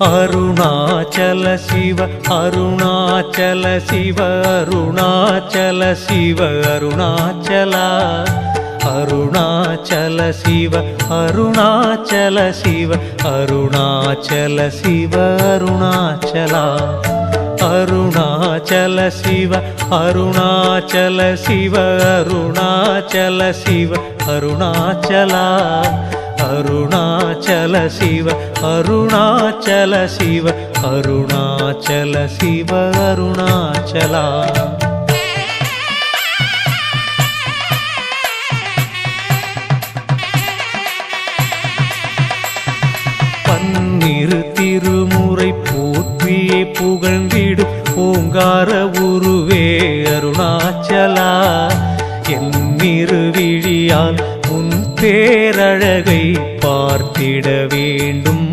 அருணாச்சல சிவ அருணாச்சல சிவ அருணாச்சல சிவ அருணாச்சலா அருணாச்சல சிவ அருணாச்சல சிவ அருணாச்சல சிவ அருணாச்சலா அருணாச்சல சிவ அருணாச்சல சிவ அருணாச்சல சிவ அருணாச்சலா அருணாச்சல சிவ அருணாச்சல சிவ அருணாச்சல சிவ அருணாச்சலா பன்னிரு திருமுறை போற்றியே புகழ்ந்திடும் ஓங்கார உருவே அருணாச்சலா என்னிரு விழியால் உன் பேரழகை பார்த்திட வேண்டும்.